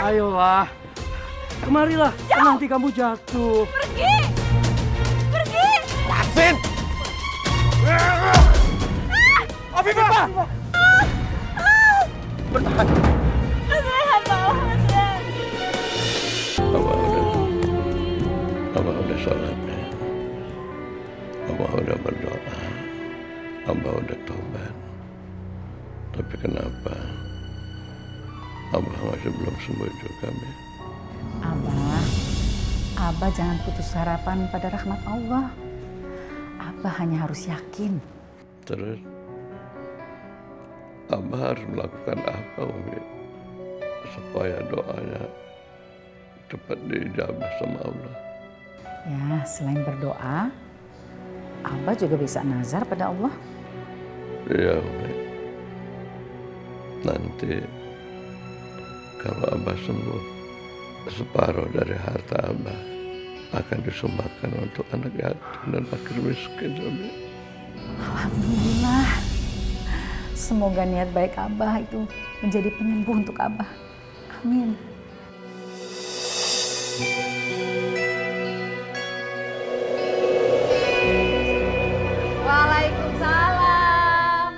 Ayolah. Kemarilah, nanti kamu jatuh. Pergi! Pergi! David! Afifah! Bertahan. Abah udah sholat ya. Abah udah berdoa. Abah udah tobat. Tapi kenapa Abah masih belum sembuh juga, Mi? Abah jangan putus harapan pada rahmat Allah. Abah hanya harus yakin. Terus Abah harus melakukan apa, Umi? Supaya doanya cepat diijabah sama Allah. Ya, selain berdoa, Abah juga bisa nazar pada Allah. Iya, Umi. Nanti kalau Abah sembuh, separuh dari harta Abah akan disumbangkan untuk anak yatim dan fakir miskin, Umi. Alhamdulillah. Semoga niat baik Abah itu menjadi penyembuh untuk Abah. Amin. Waalaikumsalam.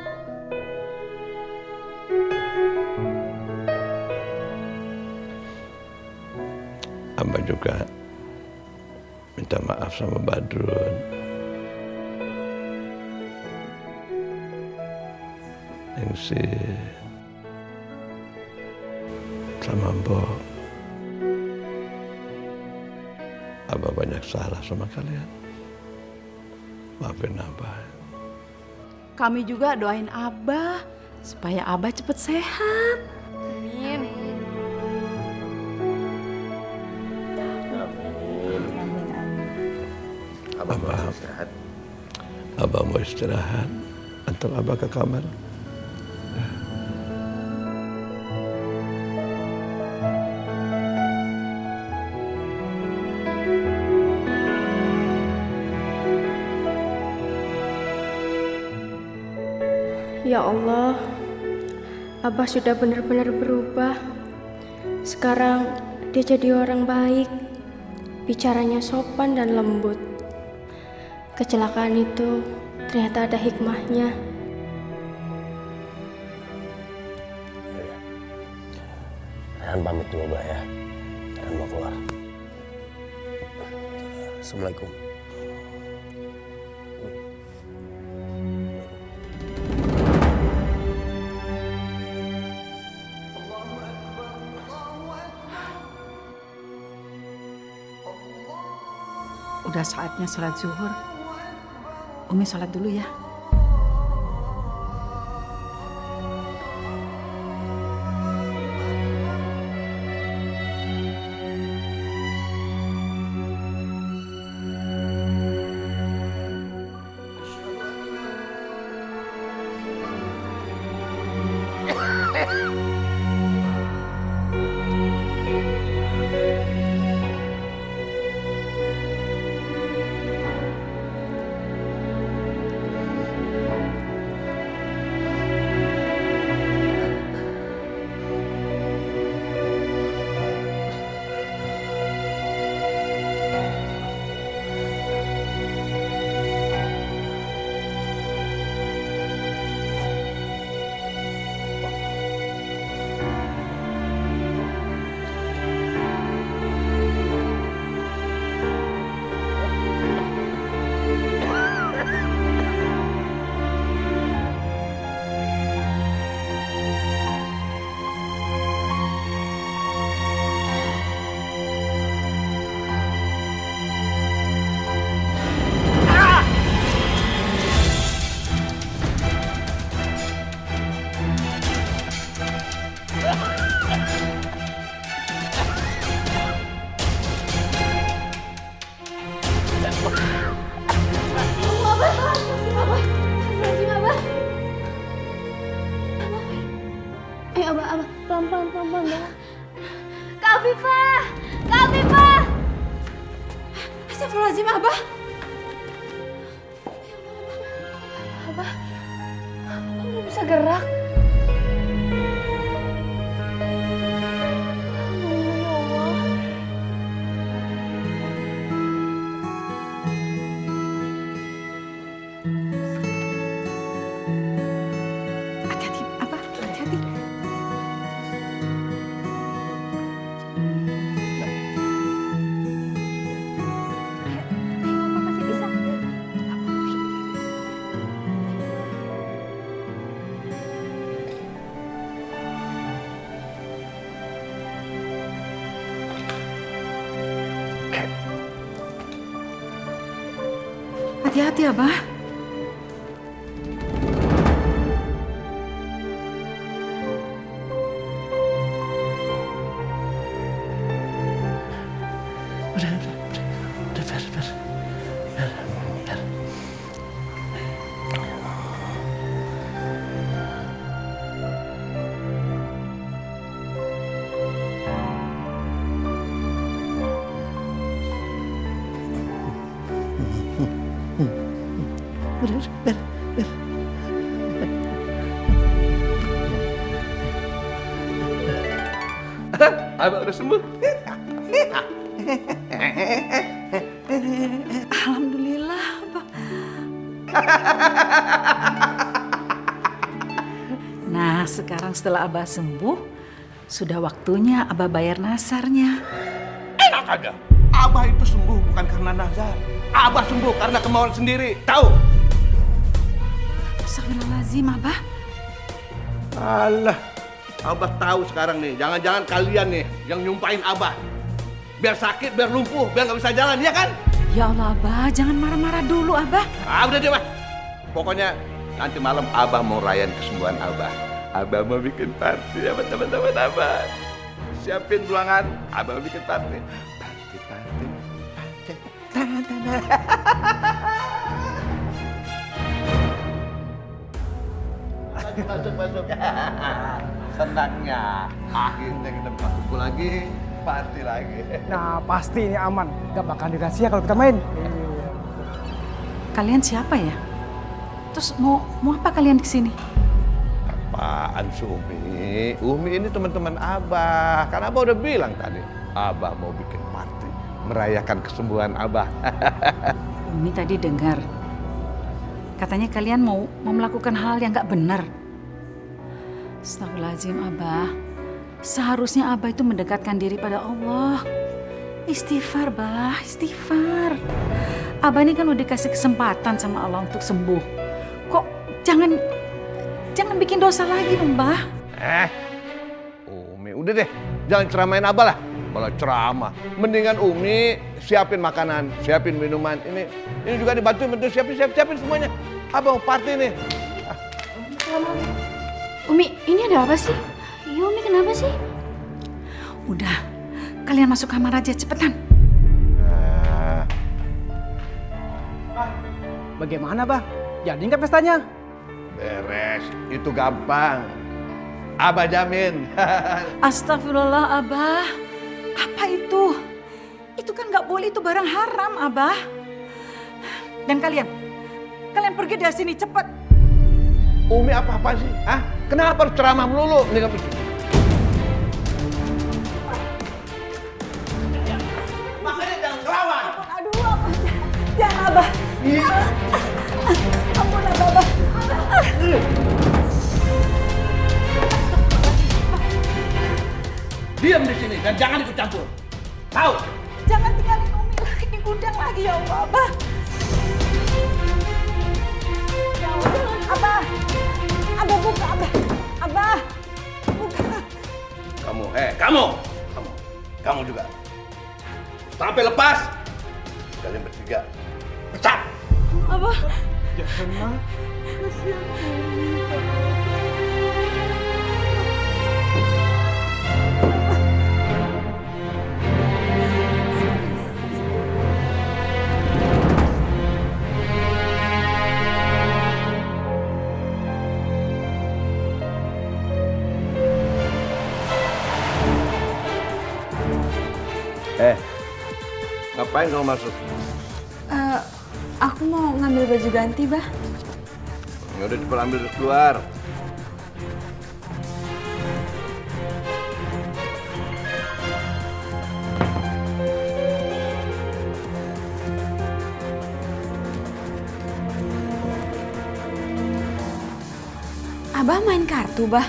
Abah juga minta maaf sama Badrun. Engsi sama Mbok. Abah banyak salah sama kalian. Maafin Abah. Kami juga doain Abah supaya Abah cepet sehat. Amin. Abah mau istirahat. Abah mau istirahat. Antar Abah ke kamar. Ya Allah, Abah sudah benar-benar berubah. Sekarang dia jadi orang baik, bicaranya sopan dan lembut. Kecelakaan itu ternyata ada hikmahnya. Rehan pamit dulu, Bah ya. Rehan mau keluar. Assalamualaikum. Udah saatnya sholat zuhur. Umi sholat dulu ya. Abah, pelan-pelan, Abah. Kak Afifah! Kak Afifah! Astagfirullahaladzim, Abah. Abah belum bisa gerak. Hati-hati, Abah. Abah udah sembuh. Alhamdulillah, Abah. Nah, sekarang setelah Abah sembuh, sudah waktunya Abah bayar nasarnya. Enak aja. Abah itu sembuh bukan karena nazar. Abah sembuh karena kemauan sendiri. Tahu? Astagfirullahaladzim, Abah. Alah, Abah tahu sekarang nih. Jangan-jangan kalian nih yang nyumpahin Abah. Biar sakit, biar lumpuh, biar nggak bisa jalan, ya kan? Ya Allah, Abah, jangan marah-marah dulu, Abah. Udah deh, Bah. Pokoknya nanti malam Abah mau rayain kesembuhan Abah. Abah mau bikin party sama teman-teman Abah. Siapin ruangan, Abah mau bikin party. Party. Masuk. Senangnya. Akhirnya kita bisa kumpul lagi, party lagi. Nah, pasti ini aman. Gak bakal dirahasia kalau kita main. Kalian siapa ya? Terus mau apa kalian kesini? Apaan sih Umi? Umi ini teman-teman Abah. Kan Abah udah bilang tadi, Abah mau bikin party, merayakan kesembuhan Abah. Umi tadi dengar, katanya kalian mau melakukan hal yang gak benar. Astagfirullahaladzim, Abah. Seharusnya Abah itu mendekatkan diri pada Allah. Istighfar, Bah, istighfar. Abah ini kan udah dikasih kesempatan sama Allah untuk sembuh. Kok jangan bikin dosa lagi dong, Bah. Umi, udah deh, jangan ceramain Abah lah. Malah ceramah. Mendingan Umi siapin makanan, siapin minuman. Ini juga dibantuin, siapin semuanya. Abah mau party nih. Umi, ini ada apa sih? Iya, Umi kenapa sih? Udah, kalian masuk kamar aja, cepetan. Bagaimana, Bah? Jadi nggak pestanya? Beres, itu gampang. Abah jamin. Astagfirullah, Abah. Apa itu? Itu kan nggak boleh, itu barang haram, Abah. Dan kalian pergi dari sini, cepet. Umi apa sih? Kenapa harus ceramah melulu? Nih kamu. Makanya jangan ngelawan. Aduh, Abah. Jangan, Abah. Ampun, Abah. Diam di sini dan jangan ikut campur. Tahu? Jangan tinggalin Umi lagi di gudang lagi, ya Allah, Abah. Ya Allah, Abah. Abah buka, Abah. Abah, buka. Kamu juga. Sampai lepas. Kalian bertiga. Pecat. Abah. Jangan. Ngapain kamu masuk? Aku mau ngambil baju ganti, Bah. Ya udah cepat ambil terus keluar. Abah main kartu, Bah.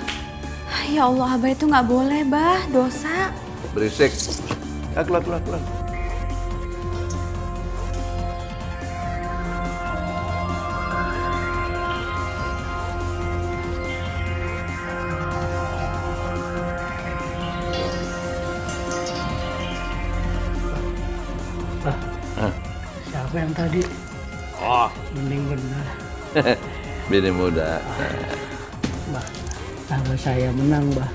Ya Allah, Abah itu nggak boleh, Bah. Dosa. Berisik. Ya, keluar. Siapa yang tadi? Oh, Mending benar. Bini muda. Bah, kalau saya menang, Bah.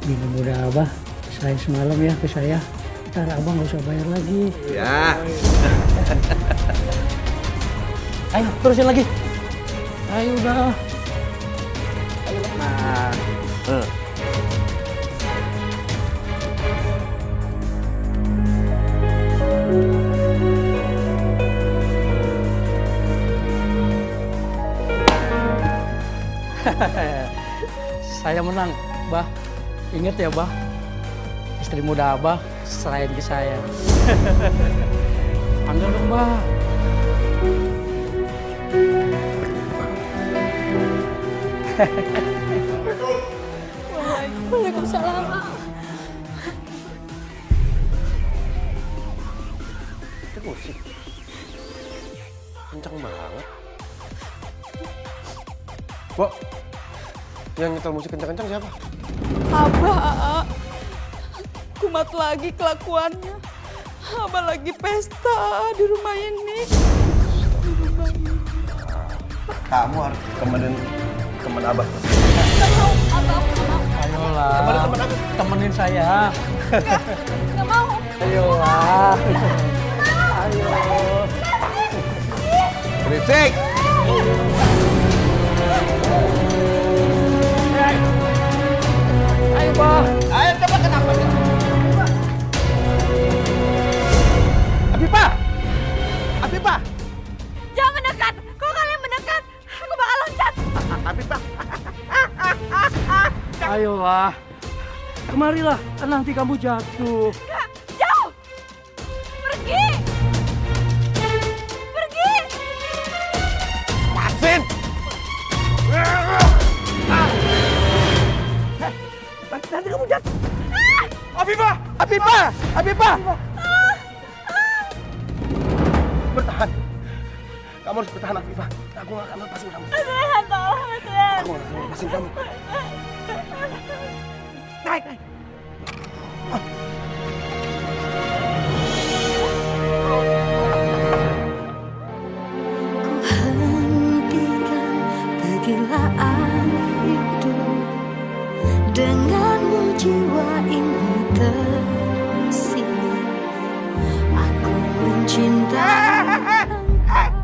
Bini muda Abah, selain semalam ya ke saya. Ntar Abah nggak usah bayar lagi. Ya. Ayo, terusin lagi. Ayo udah. Nah. Saya menang, Bah. Ingat ya, Bah. Istri muda Abah selain ke saya. Panggil dong, Bah. Waalaikumsalam. Itu musik. Kencang banget. Bo, yang nyetel musik kencang-kencang siapa? Abah, kumat lagi kelakuannya. Abah lagi pesta di rumah ini. Kamu harus temenin teman abah. Ayolah. Temenin saya. Gak mau. Ayolah. Ayo. Berisik! Ayo, Bah. Ayo coba kenapa? Afifah! Afifah! Jangan mendekat. Kalau kalian mendekat, aku bakal loncat. Afifah! Ayolah. Kemarilah, nanti kamu jatuh. Jauh. Pergi. Pergi. Lepasin! Nanti kamu jatuh. Afifah! Afifah! Afifah! Bertahan. Kamu harus bertahan, Afifah. Aku gak akan lepasin kamu. Adrian, tolong Adrian. Aku gak akan lepasin kamu. Naik, naik. Hentikan kegilaan hidup, denganmu jiwa ini tersirat. Aku mencintai.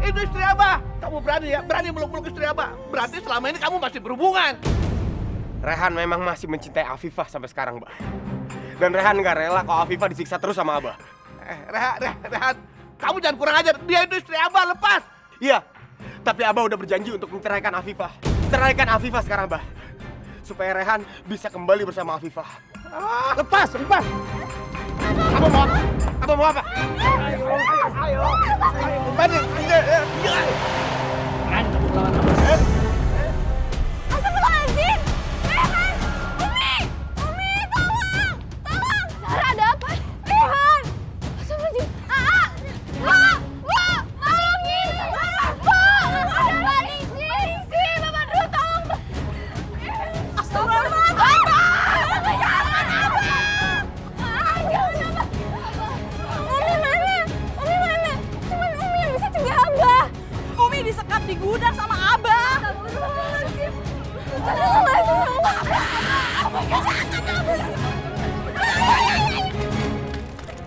Itu istri Abah. Kamu berani ya? Berani meluk-meluk istri Abah. Berarti selama ini kamu masih berhubungan. Rehan memang masih mencintai Afifah sampai sekarang, Mbak. Dan Rehan nggak rela kalau Afifah disiksa terus sama Abah. Rehan, kamu jangan kurang ajar. Dia itu istri Abah, lepas. Iya, tapi Abah udah berjanji untuk menceraikan Afifah. Ceraikan Afifah sekarang, Abah. Supaya Rehan bisa kembali bersama Afifah. Lepas, lepas. Abah mau apa? Abah mau apa? Ayo. Bani, Astagfirullahaladzim. Rehan. Umi. Umi, tolong. Tolong. Sarah, ada apa? Rehan. Astagfirullahaladzim. Tolongin. Ada Ningsi. Bapak Dru, tolong. Astagfirullahaladzim. Jangan, Abah. Jangan, Abah. Umi mana? Umi mana? Cuman Umi yang bisa cegah Abah. Umi disekap di gudang sama Abah. Astagfirullahaladzim.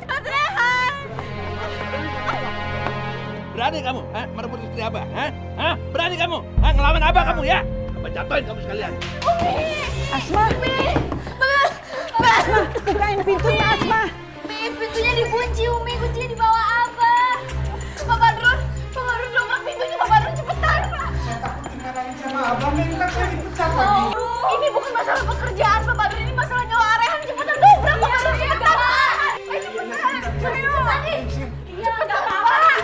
Mas Rehan. Berani kamu, merebut istri Abah? Berani kamu? Ngelawan Abah kamu ya? Abah jatuhin kamu sekalian. Asma. Asma, bukain pintunya Asma. Pintunya dikunci, Umi. Kuncinya di bawah Abah. Bapak Drun, dongkrak pintunya. Bapak Drun, cepetan. Saya takut dimarahin sama abang, minta saya dipecat lagi. Ini bukan masalah pekerjaan, Bapak Drun. Ini masalah nyawa Rehan. Cepetan, dobrak Bapak Drun. Cepetan. Ayo, cepetan. Cepetan, Bapak.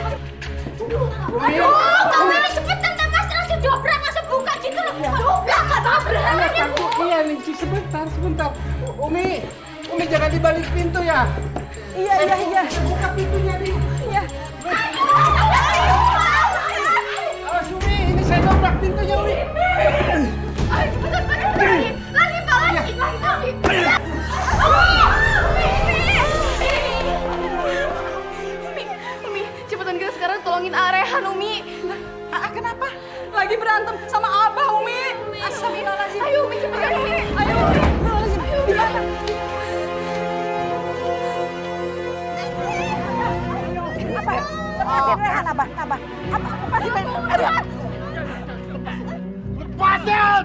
Aduh, kamu ini cepetan. Dan pasti langsung dobrak, langsung buka gitu loh. Dobrak, dobrak. Iya, Ningsi, sebentar. Umi jangan dibalik pintu ya. Iya. Buka pintunya nih. Iya. Awas Umi, ini saya dobrak pintunya Umi. Ayo cepetan, lagi Pak, lagi. Umi, cepetan kita sekarang tolongin Rehan, Umi. Abah. Apa sih Ben? Lepasin!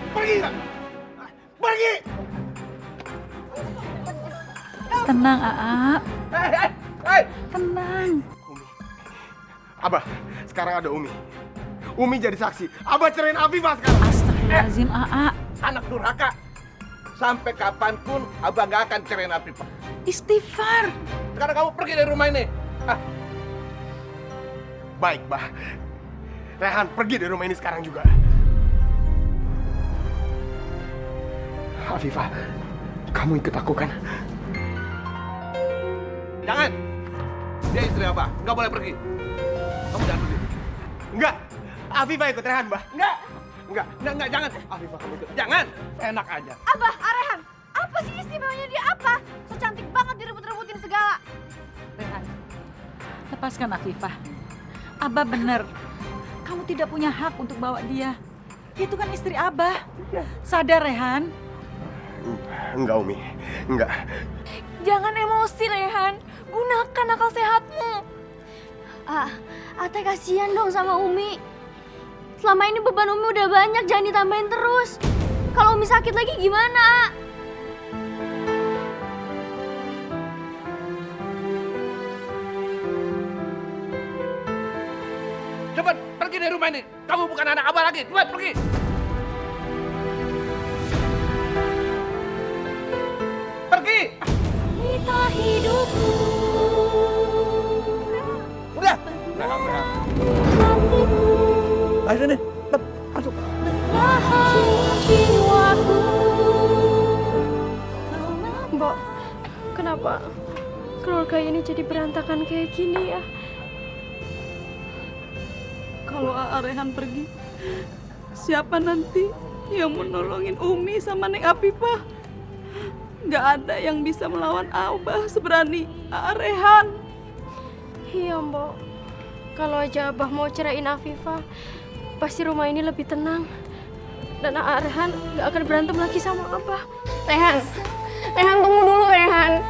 Pergi nggak? Pergi! Tenang, Aa. Hei! Tenang. Umi. Abah, sekarang ada Umi. Umi jadi saksi. Abah cerain Afifah sekarang. Astagfirullahaladzim, Aa. Anak durhaka. Sampai kapanpun Abah nggak akan cerain Afifah. Istighfar. Sekarang kamu pergi dari rumah ini. Baik, Bah. Rehan pergi dari rumah ini sekarang juga. Afifah, kamu ikut aku kan? Jangan. Dia istri Abah. Nggak boleh pergi. Kamu jangan pergi. Enggak. Afifah ikut Rehan, Bah. Enggak. Enggak. Jangan. Afifah kamu ikut. Jangan. Enak aja. Abah, Arehan, apa sih istimewanya dia apa? So cantik banget direbut-rebutin segala. Rehan, lepaskan Afifah. Abah bener. Kamu tidak punya hak untuk bawa dia. Itu kan istri Abah. Sadar, Rehan. Enggak, Umi. Enggak. Jangan emosi, Rehan. Gunakan akal sehatmu. Ate kasihan dong sama Umi. Selama ini beban Umi udah banyak, jangan ditambahin terus. Kalau Umi sakit lagi gimana? Cepat pergi dari rumah ini. Kamu bukan anak Abah lagi. Cepat pergi. Pergi. Kita hidupku. Udah. Ayo sini. Masuk. Mbok, kenapa keluarga ini jadi berantakan kayak gini ya? Kalau Rehan pergi, siapa nanti yang mau nolongin Umi sama Neng Afifah? Nggak ada yang bisa melawan Abah seberani Rehan. Iya, Mbok. Kalau aja Abah mau ceraiin Afifah, pasti rumah ini lebih tenang. Dan Rehan nggak akan berantem lagi sama Abah. Rehan tunggu dulu, Rehan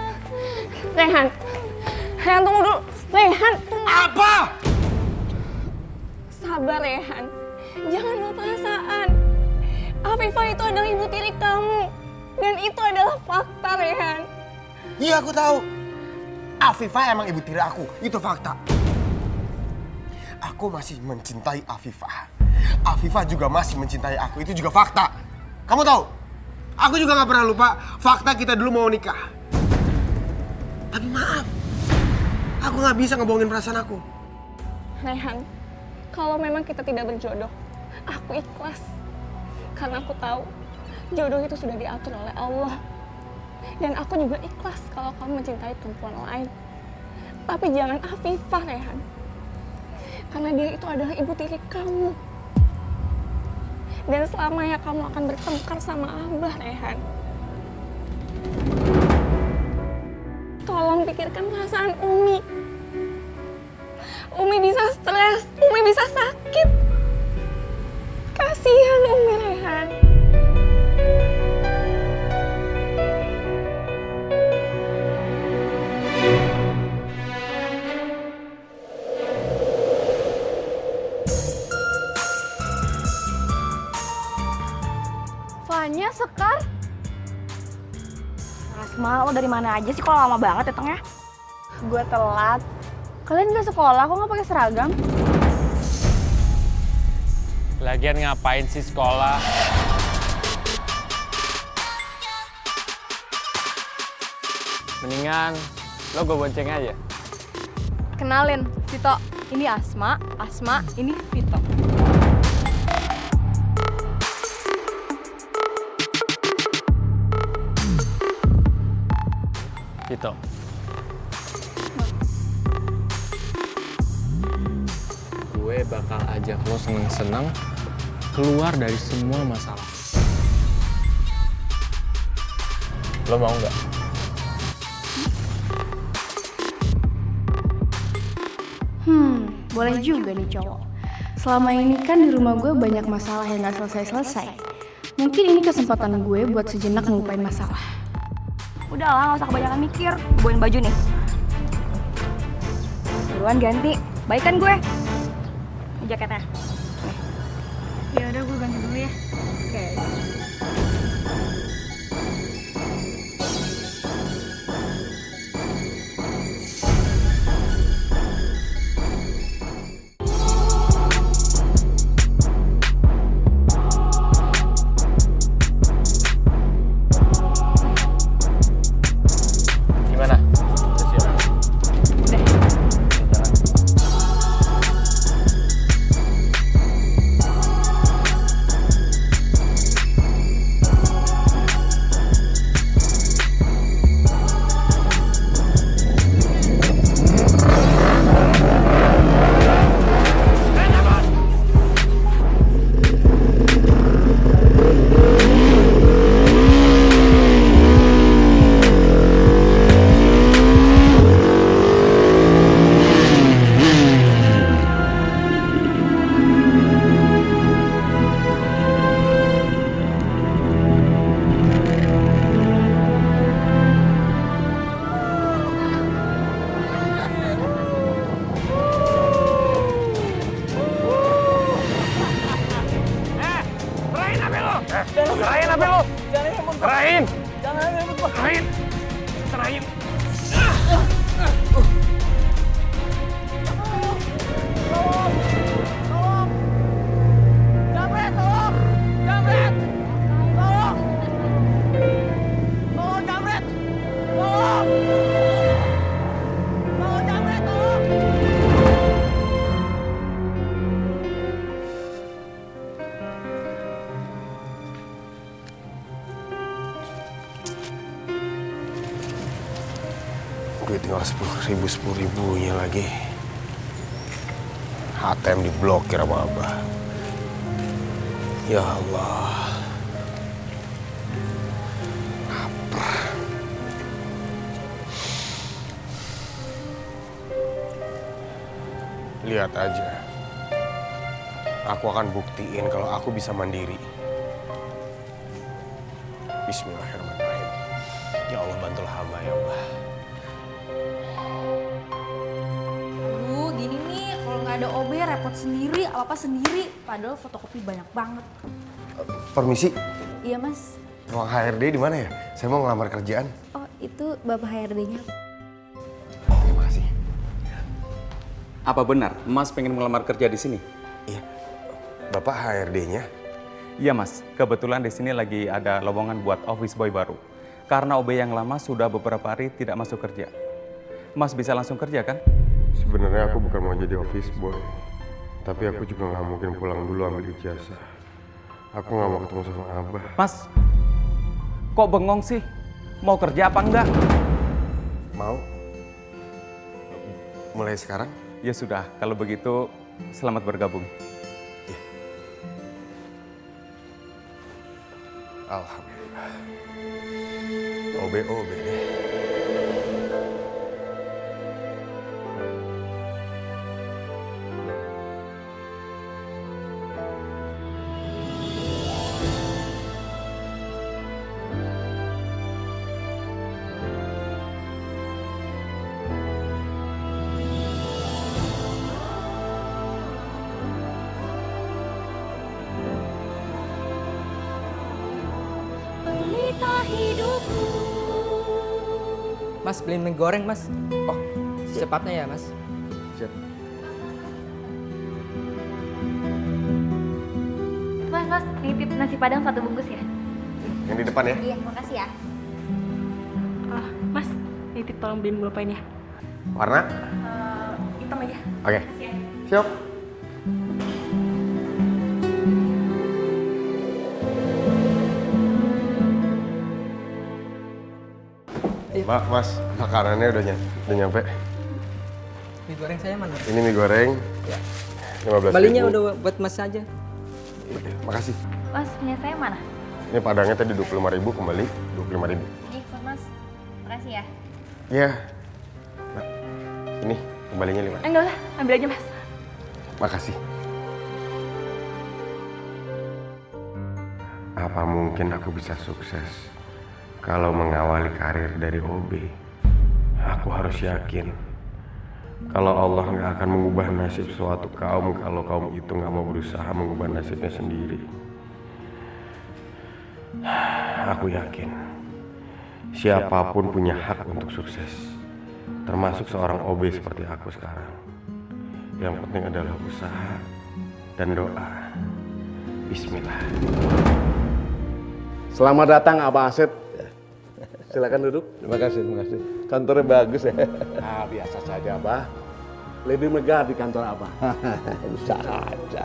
tunggu dulu. Rehan, Apa? sabar, Rehan. Jangan bawa perasaan. Afifah itu adalah ibu tiri kamu. Dan itu adalah fakta, Rehan. Iya, aku tahu. Afifah emang ibu tiri aku. Itu fakta. Aku masih mencintai Afifah. Afifah juga masih mencintai aku. Itu juga fakta. Kamu tahu? Aku juga gak pernah lupa fakta kita dulu mau nikah. Tapi maaf. Aku gak bisa ngebohongin perasaan aku. Rehan, kalau memang kita tidak berjodoh, aku ikhlas. Karena aku tahu jodoh itu sudah diatur oleh Allah. Dan aku juga ikhlas kalau kamu mencintai perempuan lain. Tapi jangan Afifah, Rehan. Karena dia itu adalah ibu tiri kamu. Dan selamanya kamu akan bertengkar sama Abah, Rehan. Tolong pikirkan perasaan Umi. Umi bisa stres, Umi bisa sakit. Kasihan Umi, Rehan. Fanya, Sekar. Asma, lo dari mana aja sih? Kok lama banget datangnya? Gue telat. Kalian nggak sekolah, kok nggak pakai seragam? Lagian ngapain sih sekolah? Mendingan lo gue bonceng aja. Kenalin, Vito. Ini Asma, ini Vito. Gitu. Gue bakal ajak lo seneng-seneng keluar dari semua masalah. Lo mau nggak? Boleh juga nih cowok. Selama ini kan di rumah gue banyak masalah yang gak selesai-selesai. Mungkin ini kesempatan gue buat sejenak ngelupain masalah. Udahlah, gak usah kebanyakan mikir. Bawain baju nih. Buruan ganti. Baik kan gue? Ini jaketnya. Ya udah gue ganti dulu ya. Oke. Gimana? Udah siap? Udah. Jalan. Serahin apa lu? Serahin! Serahin! Serahin! Duit tinggal 10.000 lagi. ATM diblokir sama Abah. Ya Allah. Lapar. Lihat aja. Aku akan buktiin kalau aku bisa mandiri. Bismillahirrahmanirrahim. Ya Allah, bantulah hamba ya Allah. Aduh, gini nih, kalau nggak ada OB repot sendiri, apa-apa sendiri. Padahal fotokopi banyak banget. Permisi, Iya, Mas. ruang HRD di mana ya? Saya mau ngelamar kerjaan. Oh, itu Bapak HRD-nya. Terima kasih. Apa benar Mas pengen melamar kerja di sini? Iya. Bapak HRD-nya? Iya Mas, kebetulan di sini lagi ada lowongan buat office boy baru. Karena OB yang lama sudah beberapa hari tidak masuk kerja. Mas bisa langsung kerja kan? Sebenarnya aku bukan mau jadi office boy. Tapi aku juga nggak mungkin pulang dulu ambil ijazah. Aku nggak mau ketemu sama Abah. Mas, kok bengong sih? Mau kerja apa enggak? Mau? Mulai sekarang? Ya sudah, kalau begitu selamat bergabung. Alhamdulillah. OB deh. Pelita hidupku. Mas, beliin mie goreng, Mas. Oh, secepatnya ya, Mas. Siap. Mas, nitip nasi padang 1 bungkus ya? Yang di depan ya? Iya, makasih ya. Mas, nitip tolong beliin pulpen ya. Warna? Hitam aja. Oke. Siap. Mbak, Mas, makanannya udah nyampe. Mie goreng saya mana? Ini mie goreng. Ya. 15.000. Balinya udah buat Mas aja. Makasih. Mas, punya saya mana? Ini padangnya tadi 25.000, kembali 25.000. Ini buat Mas. Makasih ya. Iya. Mbak, ini kembalinya 5. Enggak lah, ambil aja Mas. Makasih. Apa mungkin aku bisa sukses kalau mengawali karir dari OB? Aku harus yakin kalau Allah nggak akan mengubah nasib suatu kaum kalau kaum itu nggak mau berusaha mengubah nasibnya sendiri. Aku yakin siapapun punya hak untuk sukses, termasuk seorang OB seperti aku sekarang. Yang penting adalah usaha dan doa. Bismillah. Selamat datang Abah Asep. Silakan duduk. Terima kasih, terima kasih. Kantornya bagus ya. Nah, biasa saja, Abah. Lebih megah di kantor Abah. Bisa aja.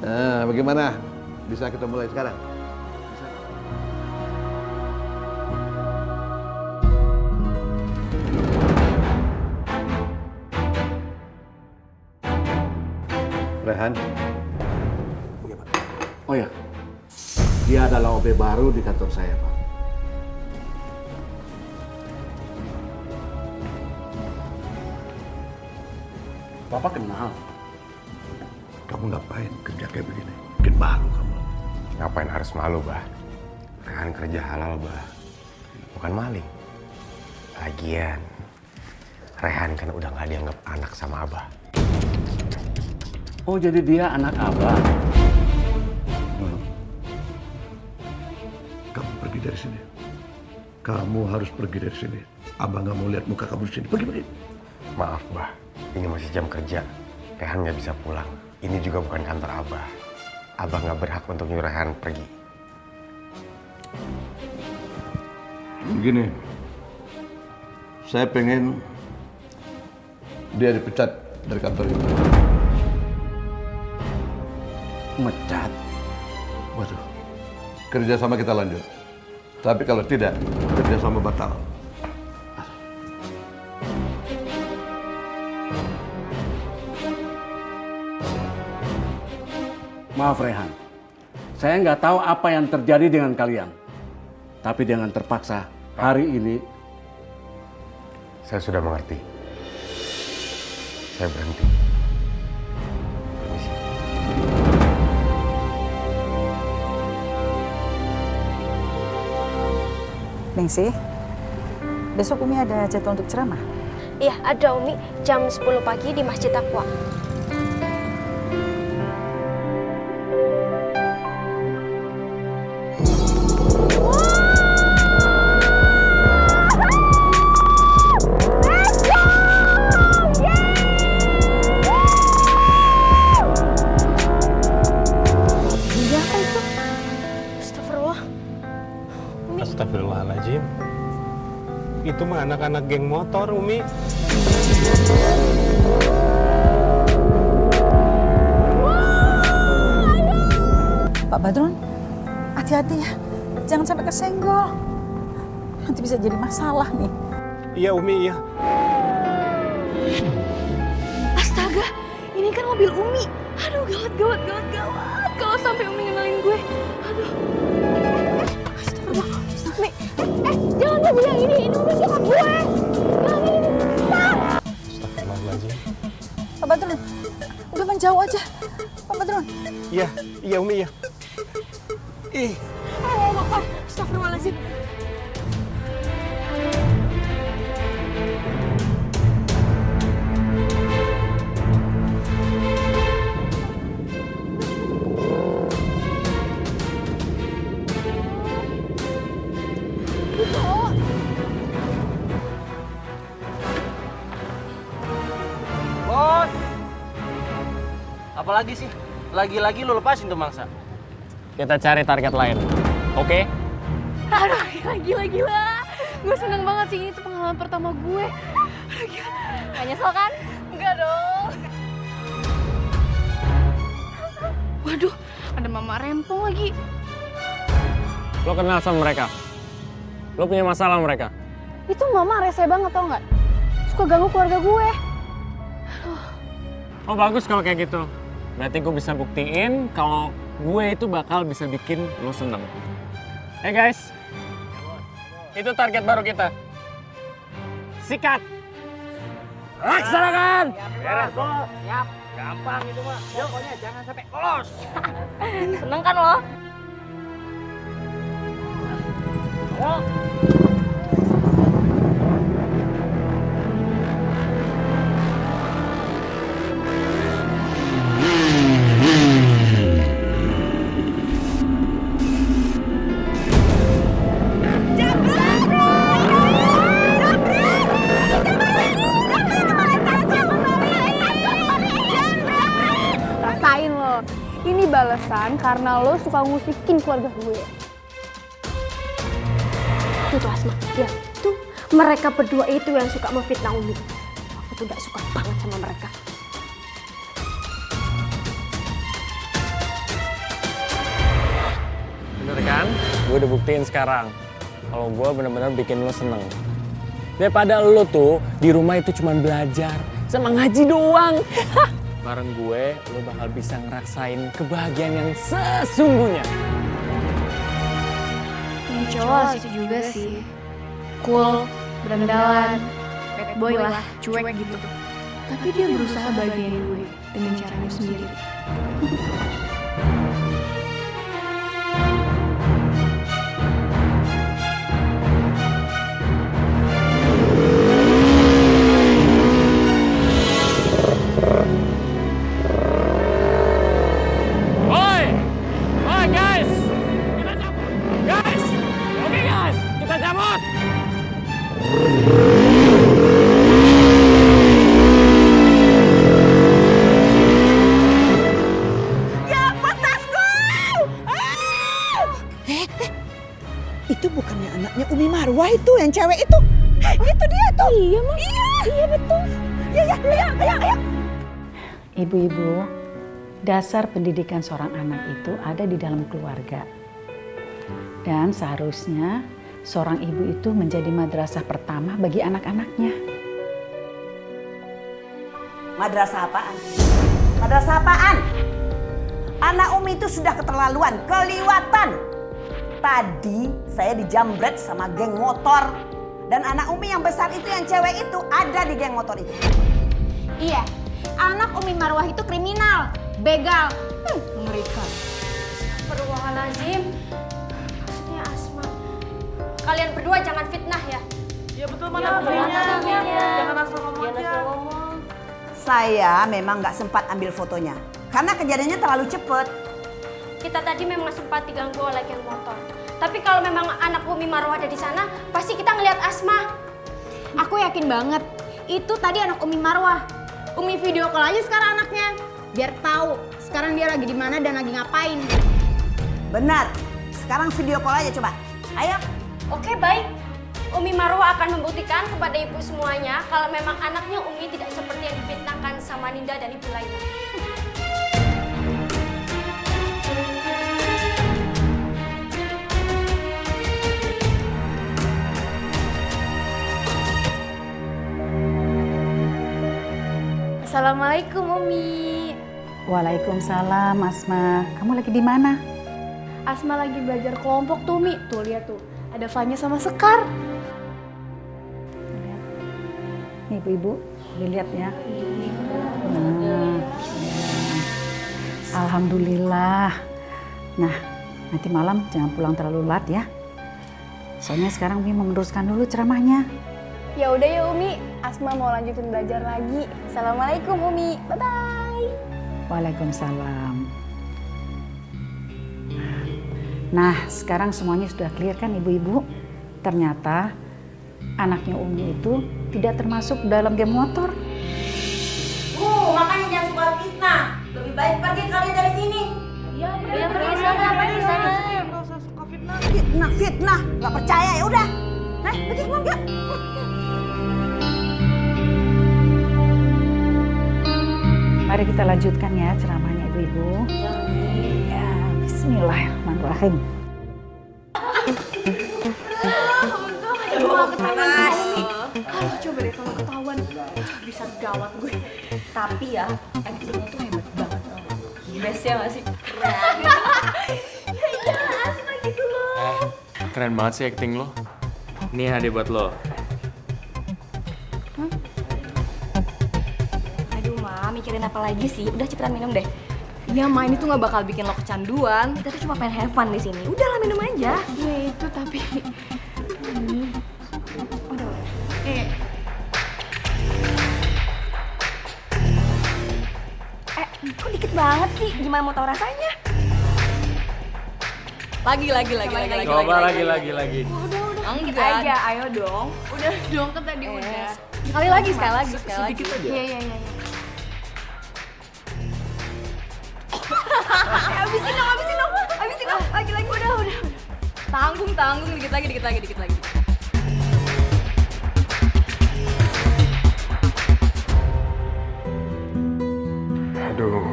Nah, bagaimana? Bisa kita mulai sekarang? Bisa. Rehan. Oh ya, dia adalah OB baru di kantor saya, Pak. Bapak kenal. Kamu ngapain kerja kayak begini? Bikin malu kamu. Ngapain harus malu, Bah? Rehan kerja halal, Bah. Bukan maling. Lagian, Rehan kan udah gak dianggap anak sama Abah. Oh, jadi dia anak Abah. Kamu pergi dari sini. Kamu harus pergi dari sini. Abah nggak mau lihat muka kamu di sini. Pergi. Maaf, Bah. Ini masih jam kerja. Rehan nggak bisa pulang. Ini juga bukan kantor Abah. Abah nggak berhak untuk nyuruh Rehan pergi. Begini, saya pengen dia dipecat dari kantor ini. Mecat? Waduh, kerjasama kita lanjut. Tapi kalau tidak, kerjasama batal. Maaf Rehan, saya nggak tahu apa yang terjadi dengan kalian. Tapi jangan terpaksa hari ini. Saya sudah mengerti. Saya berhenti. Permisi. Ningsih, besok Umi ada jadwal untuk ceramah? Iya, ada Umi. Jam 10 pagi di Masjid Taqwa. Astagfirullahaladzim. Itu mah anak-anak geng motor, Umi. Pak Badrun, hati-hati ya. Jangan sampai kesenggol. Nanti bisa jadi masalah nih. Iya, Umi, iya. Astaga, ini kan mobil Umi. Aduh, gawat. Kalau sampai Umi ngenalin gue. Aduh. Astagfirullah. Umi. Jangan sampai yang ini Umi siapa gue. Yang ini. Astagfirullahaladzim. Pak Badrun, udah menjauh aja. Pak Badrun. Iya, Umi, iya. Ih. Bapak. Astagfirullahaladzim. Bos! Apalagi sih? Lagi-lagi lu lepasin tuh mangsa. Kita cari target lain. Oke? Aduh, gila. Gue seneng banget sih, ini tuh pengalaman pertama gue. Aduh, gila. Gak nyesel kan? Enggak dong. Waduh, ada Mama Rempong lagi. Lo kenal sama mereka? Lo punya masalah sama mereka? Itu Mama rese banget tau nggak? Suka ganggu keluarga gue. Oh bagus kalau kayak gitu. Berarti gue bisa buktiin kalau gue itu bakal bisa bikin lo seneng. Hey guys, itu target baru kita. Sikat. Laksanakan. Beres, Bos. Siap. Gampang itu mah. Pokoknya jangan sampai lolos. Seneng kan lo? Ayo. balasan karena lo suka ngusikin keluarga gue. Itu tuh Asma, ya tuh mereka berdua itu yang suka memfitnah Umi. Aku tuh gak suka banget sama mereka. Bener kan? Gue udah buktiin sekarang kalau gue bener-bener bikin lo seneng. Daripada lo tuh di rumah itu cuma belajar sama ngaji doang. Bareng gue, lo bakal bisa ngerasain kebahagiaan yang sesungguhnya. Ini cowok asik juga sih. Cool, berandalan, bad boy lah, cuek gitu. Tapi dia berusaha bagian gue dengan caranya sendiri. Itu bukannya anaknya Umi Marwah itu yang cewek itu. Itu dia tuh. Iya, Mas. Iya betul. Iya, ayo. Ibu-ibu, dasar pendidikan seorang anak itu ada di dalam keluarga. Dan seharusnya seorang ibu itu menjadi madrasah pertama bagi anak-anaknya. Madrasah apaan? Madrasah apaan? Anak Umi itu sudah keterlaluan, keliwatan. Tadi saya dijambret sama geng motor. Dan anak Umi yang besar itu, yang cewek itu, ada di geng motor itu. Iya, anak Umi Marwah itu kriminal, begal. Mengerikan. Astagfirullahaladzim. Maksudnya Asma. Kalian berdua jangan fitnah ya. Ya betul, mana jangan asal ngomong aja. Saya memang nggak sempat ambil fotonya. Karena kejadiannya terlalu cepet. Kita tadi memang sempat diganggu oleh geng motor. Tapi kalau memang anak Umi Marwah ada di sana, pasti kita ngelihat Asma. Aku yakin banget, itu tadi anak Umi Marwah. Umi video call aja sekarang anaknya, biar tahu sekarang dia lagi di mana dan lagi ngapain. Benar, sekarang video call aja coba. Ayo. Oke, baik. Umi Marwah akan membuktikan kepada ibu semuanya kalau memang anaknya Umi tidak seperti yang difitnahkan sama Ninda dan ibu lainnya. Assalamualaikum Umi. Waalaikumsalam Asma. Kamu lagi di mana? Asma lagi belajar kelompok tuh Umi. Tuh lihat tuh, ada Fanya sama Sekar. Nih ibu-ibu, dilihat ya. Alhamdulillah. Nah, nanti malam jangan pulang terlalu lat ya. Soalnya sekarang Umi mau meneruskan dulu ceramahnya. Ya udah ya Umi, Asma mau lanjutin belajar lagi. Assalamualaikum Umi, bye-bye. Waalaikumsalam. Nah, sekarang semuanya sudah clear kan ibu-ibu? Ternyata anaknya Umi itu tidak termasuk dalam geng motor. Makanya jangan suka fitnah. Lebih baik pergi kalian dari sini. Iya, pergi sana. Fitnah, nggak percaya ya udah. Nah, pergi keluar yuk. Mari kita lanjutkan ya ceramahnya ibu-ibu. Ya, bismillahirrahmanirrahim. Aduh, coba deh kalau ketahuan bisa gawat gue. Tapi ya, actingnya tuh hebat banget. Best ya gak sih? Iya, Asma gitu loh. Keren banget sih acting lo. Ini hadiah buat lo. Aduh, Ma, mikirin apa lagi sih? Udah cepetan minum deh. Iya, Ma, ini tuh gak bakal bikin lo kecanduan. Kita tuh cuma pengen have fun di sini. Udahlah, minum aja. Ya itu tapi kok dikit banget sih? Gimana mau tahu rasanya? Lagi. Coba lagi. Udah. Enggak aja, ayo dong. Udah dong kan tadi udah. Sekali lagi. Sedikit aja. Iya. Habisin dong. Lagi. Udah. Tanggung, dikit lagi. Aduh,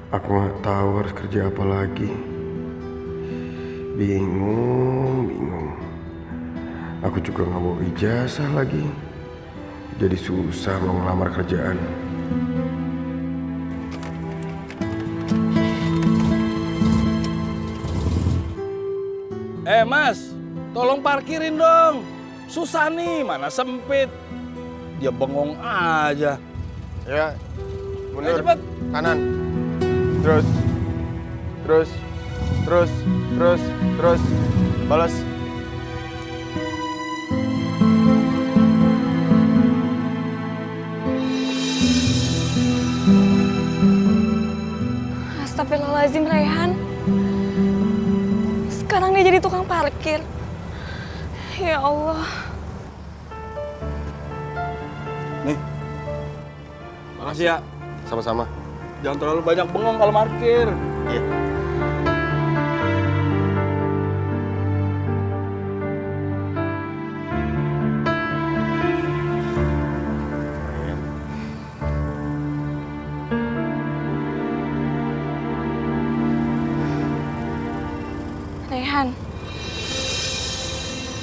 aku nggak tahu harus kerja apa lagi. Bingung. Aku juga nggak mau ijazah lagi. Jadi susah mau ngelamar kerjaan. Mas, tolong parkirin dong. Susah nih, mana sempit. Dia bengong aja. Ya, mundur. Cepet. Kanan. Terus. Balas. Astagfirullahaladzim, Rayhan. Sekarang dia jadi tukang parkir. Ya Allah. Nih. Makasih ya. Sama-sama. Jangan terlalu banyak bengong kalau parkir. Iya. Rayhan,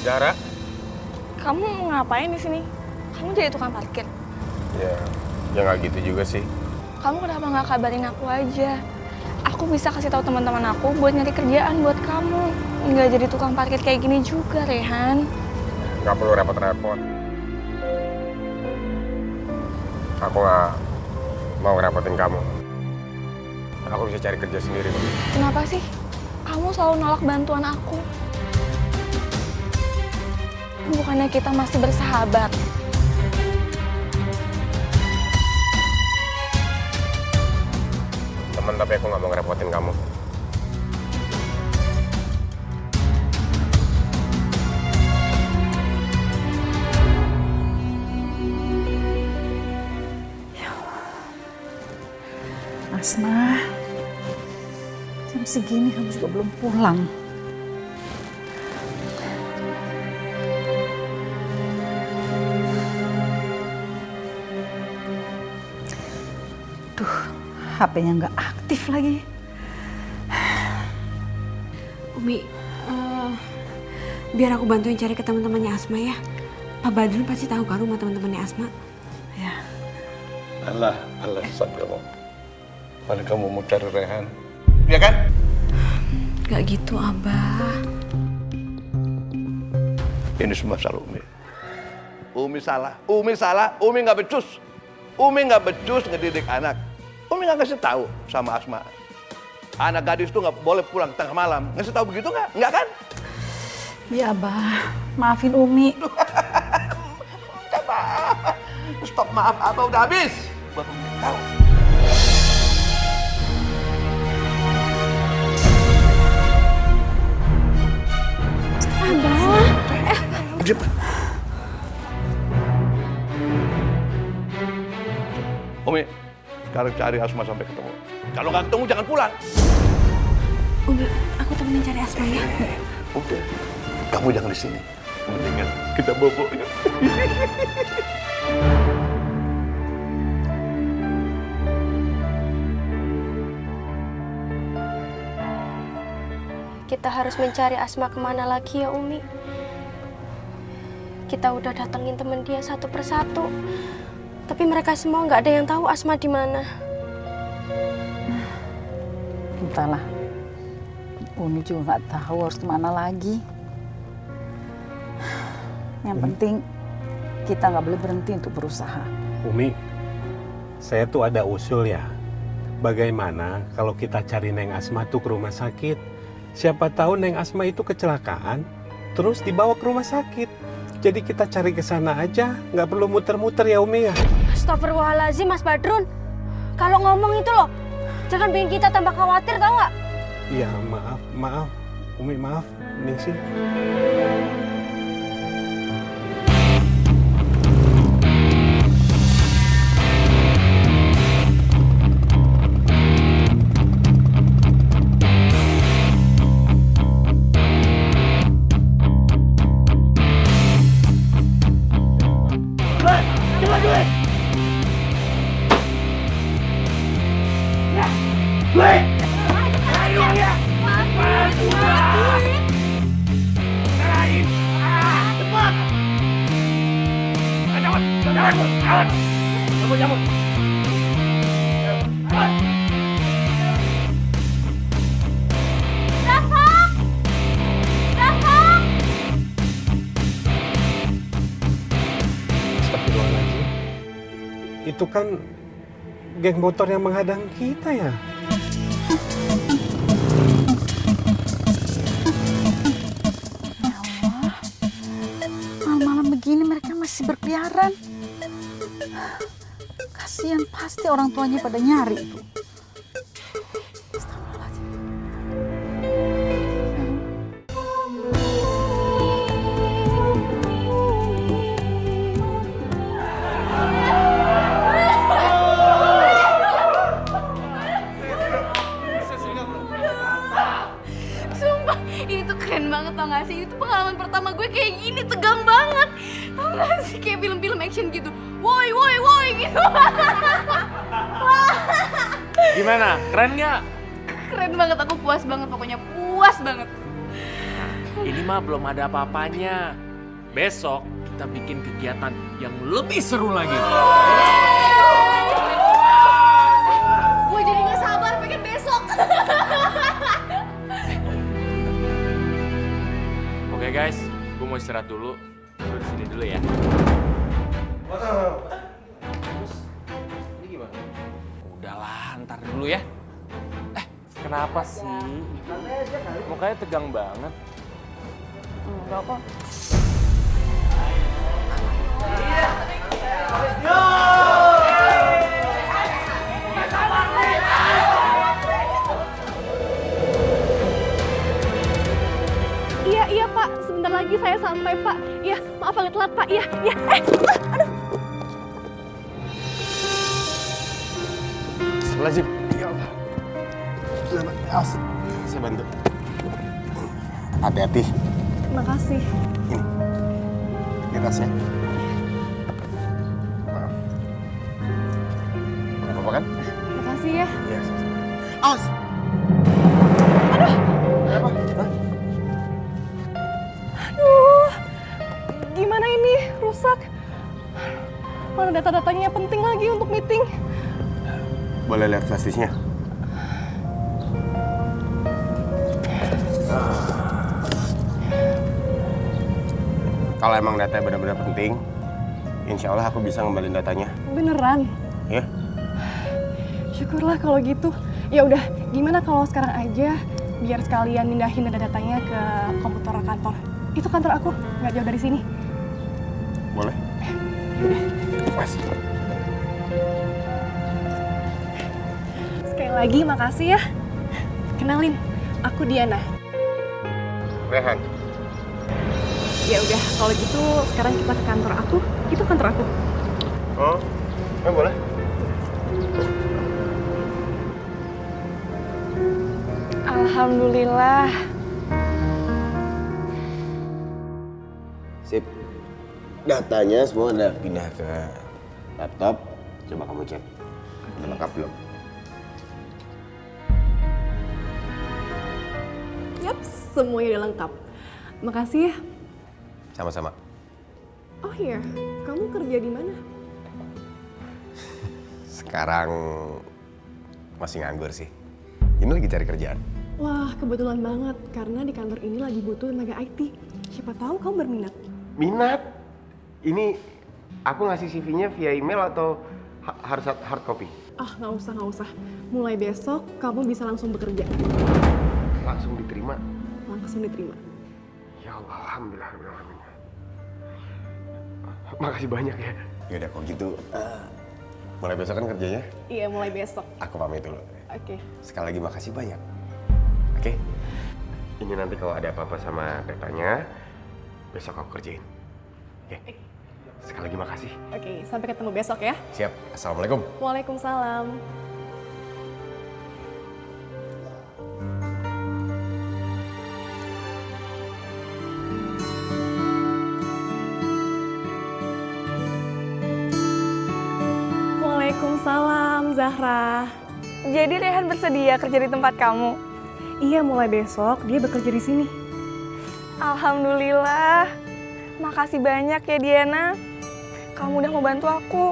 Zara? kamu mau ngapain di sini? Kamu jadi tukang parkir. Ya nggak gitu juga sih. Kamu kenapa nggak kabarin aku aja? Aku bisa kasih tahu teman-teman aku buat nyari kerjaan buat kamu. Nggak jadi tukang parkir kayak gini juga, Rayhan. Nggak perlu repot-repot. Aku nggak mau ngerepotin kamu. Aku bisa cari kerja sendiri kok. Kenapa sih? Kamu selalu nolak bantuan aku. Bukannya kita masih bersahabat? Temen, tapi aku nggak mau ngerepotin kamu. Asma, jam segini kamu juga belum pulang. Duh, HP-nya nggak aktif lagi. Umi, biar aku bantuin cari ke teman-temannya Asma ya. Pak Badrun pasti tahu kan rumah teman-temannya Asma. Ya. Alasan kamu. Paling kamu mau cari Rayhan. Ya kan? Gak gitu, Abah. Ini semua salah Umi. Umi salah. Umi nggak becus. Umi nggak becus ngedidik anak. Umi nggak ngasih tahu sama Asma. Anak gadis tuh nggak boleh pulang tengah malam. Ngasih tahu begitu nggak? Nggak kan? Iya, Abah. Maafin Umi. Coba. Stop maaf Abah udah habis. Buat Umi tahu. Abah. Umi, sekarang cari Asma sampai ketemu. Kalau nggak ketemu jangan pulang. Umi, aku temenin cari Asma ya. Udah, kamu jangan di sini. Mendingan kita bobo yuk. Kita harus mencari Asma kemana lagi ya Umi? Kita udah datengin temen dia satu persatu, tapi mereka semua nggak ada yang tahu Asma di mana. Entahlah, Umi juga nggak tahu harus kemana lagi. Yang penting kita nggak boleh berhenti untuk berusaha. Umi, saya tuh ada usul ya. Bagaimana kalau kita cari Neng Asma tuh ke rumah sakit? Siapa tahu Neng Asma itu kecelakaan, terus dibawa ke rumah sakit. Jadi kita cari ke sana aja, nggak perlu muter-muter ya Umi ya. Astagfirullahaladzim Mas Badrun. Kalau ngomong itu loh, jangan bikin kita tambah khawatir, tau nggak? Iya, maaf. Umi maaf, Ningsih. Cabut. Astagfirullahaladzim. Itu kan geng motor yang menghadang kita ya. Malam-malam begini mereka masih berkeliaran. Kasihan, pasti orang tuanya pada nyari itu. Sumpah, ini tuh keren banget tau gak sih? Ini tuh pengalaman pertama gue kayak gini, tegang banget. Tau gak sih? Kayak film-film action gitu. Woi gitu. Gimana? Keren nggak? Keren banget, aku puas banget pokoknya. Puas banget. Ini mah belum ada apa-apanya. Besok kita bikin kegiatan yang lebih seru lagi. Gue jadi gak sabar pengen besok. Oke guys, gue mau istirahat dulu. Gue di sini dulu ya. Ini gimana? Udahlah, ntar dulu ya. Kenapa sih? Mukanya tegang banget. Enggak kok. Iya Pak, sebentar lagi saya sampai Pak. Iya, maaf agak telat Pak. Iya. Aduh. Astagfirullahaladzim. Ya Allah. Saya bantu. Hati-hati. Makasih. Ini tasnya. Maaf. Gak apa-apa kan? Makasih ya. Iya, sama-sama. Awas! Aduh. Kenapa? Hah? Aduh. Gimana ini? Rusak. Mana data-datanya penting lagi untuk meeting. Boleh lihat flash disknya? Kalau emang datanya benar-benar penting, insya Allah aku bisa ngembalin datanya. Beneran? Ya? Syukurlah kalau gitu. Ya udah, gimana kalau sekarang aja biar sekalian mindahin data-datanya ke komputer kantor. Itu kantor aku, nggak jauh dari sini. Boleh? Yaudah. Mas. Sekali lagi makasih ya. Kenalin, aku Diana. Rehan. Ya udah, kalau gitu sekarang kita ke kantor aku. Itu kantor aku. Oh, boleh. Alhamdulillah. Sip. Datanya semua udah pindah ke laptop. Coba kamu cek. Udah lengkap belum? Yap, semuanya udah lengkap. Makasih ya. Sama-sama. Oh iya, kamu kerja di mana? Sekarang masih nganggur sih. Ini lagi cari kerjaan. Wah, kebetulan banget karena di kantor ini lagi butuh tenaga IT. Siapa tahu kamu berminat. Minat? Ini aku ngasih CV-nya via email atau harus hard copy? Ah, nggak usah. Mulai besok kamu bisa langsung bekerja. Langsung diterima? Langsung diterima. Ya Allah, alhamdulillah. Makasih banyak ya. Yaudah kalau gitu, mulai besok kan kerjanya? Iya, mulai besok. Aku pamit dulu. Oke. Sekali lagi makasih banyak. Oke? Ini nanti kalau ada apa-apa sama datanya, besok aku kerjain. Oke? Sekali lagi makasih. Oke, sampai ketemu besok ya. Siap. Assalamualaikum. Waalaikumsalam. Waalaikumsalam, Zahra. Jadi Rehan bersedia kerja di tempat kamu? Iya, mulai besok dia bekerja di sini. Alhamdulillah. Makasih banyak ya Diana. kamu udah mau bantu aku.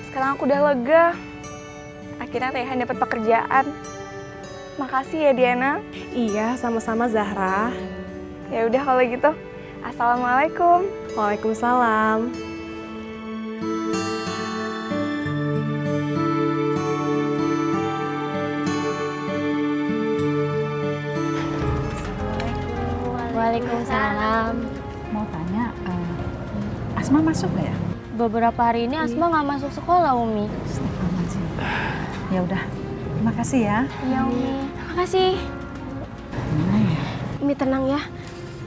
Sekarang aku udah lega. Akhirnya Rehan dapat pekerjaan. Makasih ya Diana. Iya, sama-sama Zahra. Ya udah kalau gitu. Assalamualaikum. Waalaikumsalam. Waalaikumsalam. Mau tanya, Asma masuk nggak ya? Beberapa hari ini Asma nggak masuk sekolah, Umi. Ya udah, terima kasih ya. Iya, Umi. Makasih. Umi tenang ya.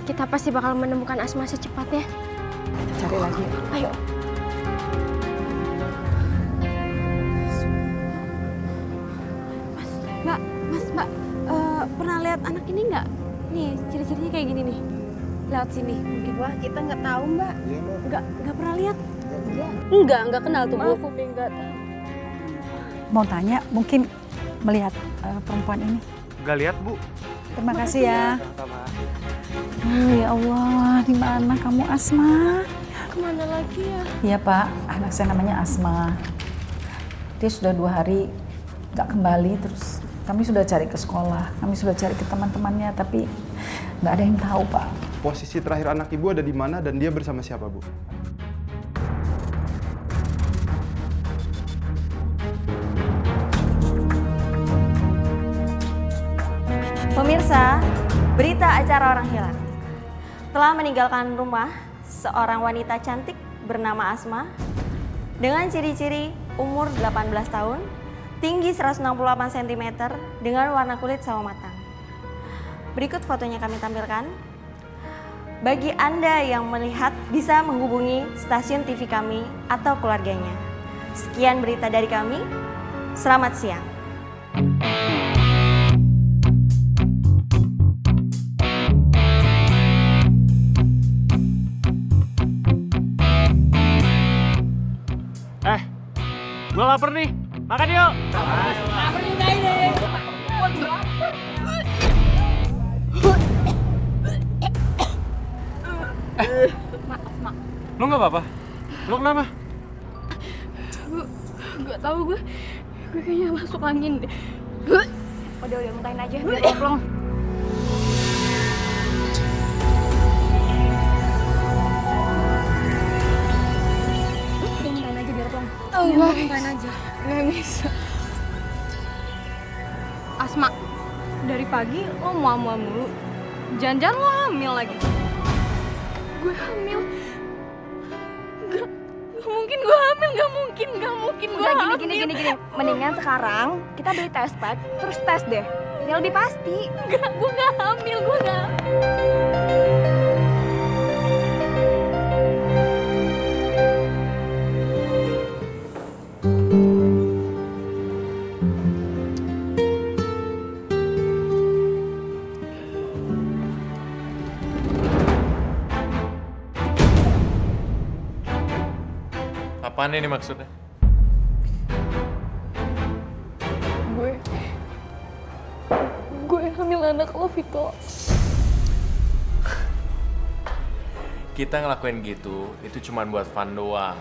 Kita pasti bakal menemukan Asma secepatnya. Kita cari lagi. Ayo. Mbak, pernah lihat anak ini nggak? Nih, ciri-cirinya kayak gini nih. Lewat sini. Mungkin. Wah, kita nggak tahu, Mbak. Iya, Mbak. Nggak pernah lihat. Enggak kenal tuh, Bu. Maaf, Umi nggak tahu. Mau tanya, mungkin melihat perempuan ini. Nggak lihat, Bu. Terima kasih ya. Ya Allah, di mana kamu Asma? Kemana lagi ya? Iya Pak, anak saya namanya Asma. Dia sudah 2 hari nggak kembali, terus kami sudah cari ke sekolah, kami sudah cari ke teman-temannya, tapi nggak ada yang tahu Pak. Posisi terakhir anak ibu ada di mana dan dia bersama siapa, Bu? Pemirsa, berita acara orang hilang. Telah meninggalkan rumah seorang wanita cantik bernama Asma dengan ciri-ciri umur 18 tahun, tinggi 168 cm dengan warna kulit sawo matang. Berikut fotonya kami tampilkan. Bagi Anda yang melihat bisa menghubungi stasiun TV kami atau keluarganya. Sekian berita dari kami. Selamat siang. Gue lapar nih, makan yuk. Lapar juga ini. Mak. Lo nggak apa-apa? Lo kenapa? Gak tahu gue kayaknya masuk angin deh. Udah muntahin aja biar oplong. Muntahin aja biar oplong. Muntahin aja. Nggak bisa. Asma, dari pagi lo mual-mual mulu. Jangan-jangan lo hamil lagi. Gue hamil. Gak mungkin gue hamil, gak mungkin gue Udah hamil. gini. Mendingan sekarang kita beli test pack, terus tes deh. Biar lebih pasti. Gue gak hamil, gue gak. Apaan ini maksudnya? Gue hamil anak lo, Vito. Kita ngelakuin gitu, itu cuma buat fun doang.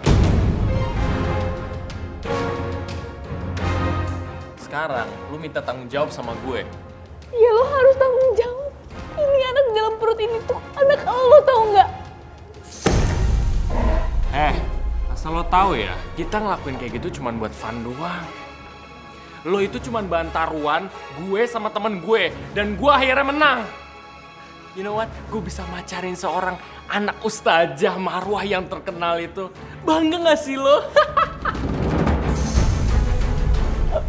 Sekarang, lu minta tanggung jawab sama gue. Ya lo harus tanggung jawab. Ini anak di dalam perut ini tuh anak lo, tau nggak? Asal lo tahu ya, kita ngelakuin kayak gitu cuma buat fun doang. Lo itu cuma bahan taruhan gue sama temen gue, dan gue akhirnya menang. You know what? Gue bisa macarin seorang anak ustazah marwah yang terkenal itu. Bangga gak sih lo?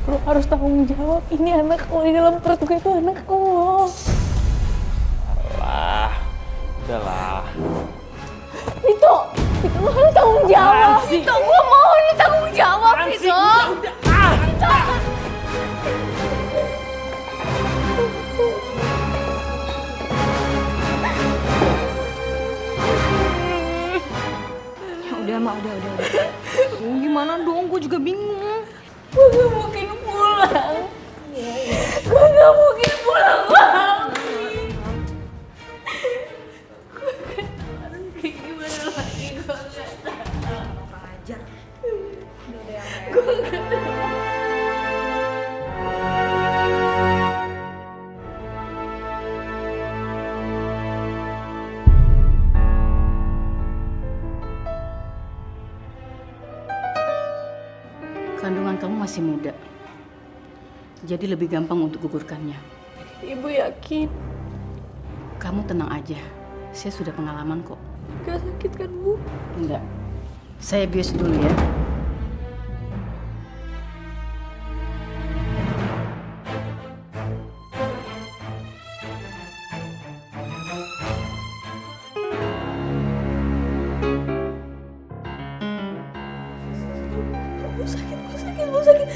Lo harus tanggung jawab. Ini anak lo di dalam perut gue itu anak lo. Alah, udahlah. Vito lo harus tanggung jawab. Vito, gue mau lo tanggung jawab, Vito. Vito. Udah, Mak, udah. Gimana dong? Gue juga bingung. Gue gak mungkin pulang. Gue gak mungkin pulang lagi. Gimana lagi? Gue gak tahu. masih muda. Jadi lebih gampang untuk gugurkannya. Ibu yakin? Kamu tenang aja. Saya sudah pengalaman kok. Gak sakit kan, Bu? Enggak. Saya bius dulu ya. Bu sakit, Bu sakit, Bu sakit.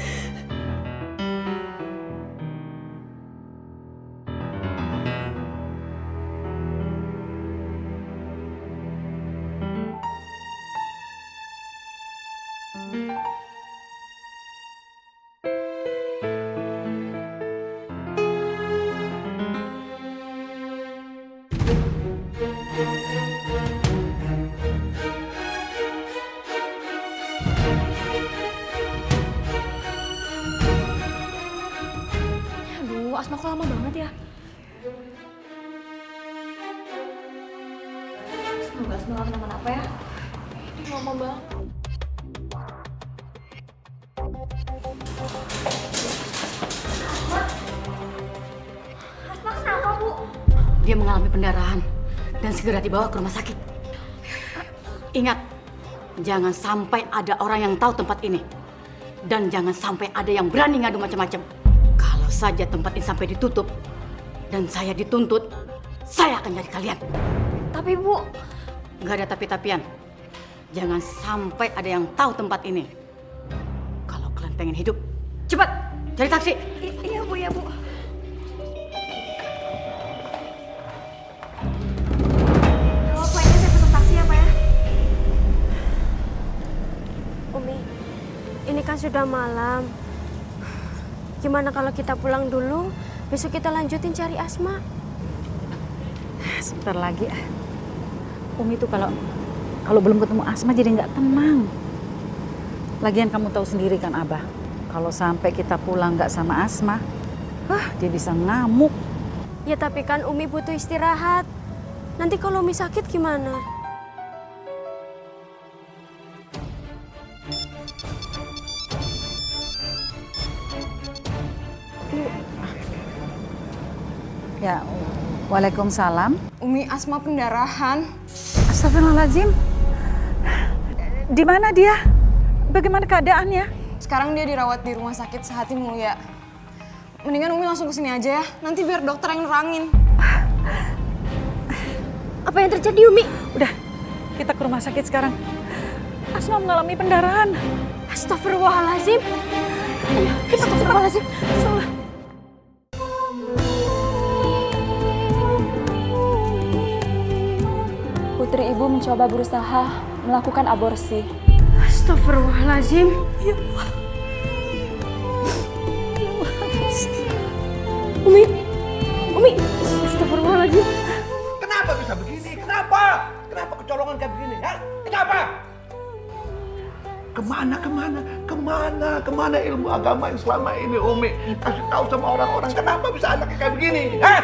Aduh, Asma kok lama banget ya? Semoga Asma gak kenapa-napa ya. Lama banget. Asma kenapa, Bu? Dia mengalami pendarahan dan segera dibawa ke rumah sakit. Ingat, jangan sampai ada orang yang tahu tempat ini. Dan jangan sampai ada yang berani ngadu macam-macam. Kalau saja tempat ini sampai ditutup dan saya dituntut, saya akan cari kalian. Tapi Bu... Gak ada tapi-tapian. Jangan sampai ada yang tahu tempat ini. Kalau kalian pengen hidup, cepat cari taksi. Iya Bu, ya Bu. Kalau poinnya saya pesan taksi ya, Pak ya? Umi, ini kan sudah malam. Gimana kalau kita pulang dulu, besok kita lanjutin cari Asma? Sebentar lagi. Umi tuh kalau belum ketemu Asma jadi nggak tenang. Lagian kamu tahu sendiri kan Abah, kalau sampai kita pulang nggak sama Asma, dia bisa ngamuk. Ya tapi kan Umi butuh istirahat. Nanti kalau Umi sakit gimana? Ya, waalaikumsalam. Umi, Asma pendarahan. Astagfirullahaladzim. Di mana dia? Bagaimana keadaannya? Sekarang dia dirawat di rumah sakit Sehati Mulia. Mendingan Umi langsung kesini aja ya. Nanti biar dokter yang nerangin. Apa yang terjadi, Umi? Udah, kita ke rumah sakit sekarang. Asma mengalami pendarahan. Astagfirullahaladzim. Astagfirullahaladzim. Putri ibu mencoba berusaha melakukan aborsi. Astagfirullahaladzim. Ya Allah. Umi, astagfirullahaladzim. Kenapa bisa begini? Kenapa? Kenapa kecolongan kayak begini? Ya? Kenapa? Kemana ilmu agama yang selama ini Umi kasih tahu sama orang-orang? Kenapa bisa anaknya kayak begini? Hah?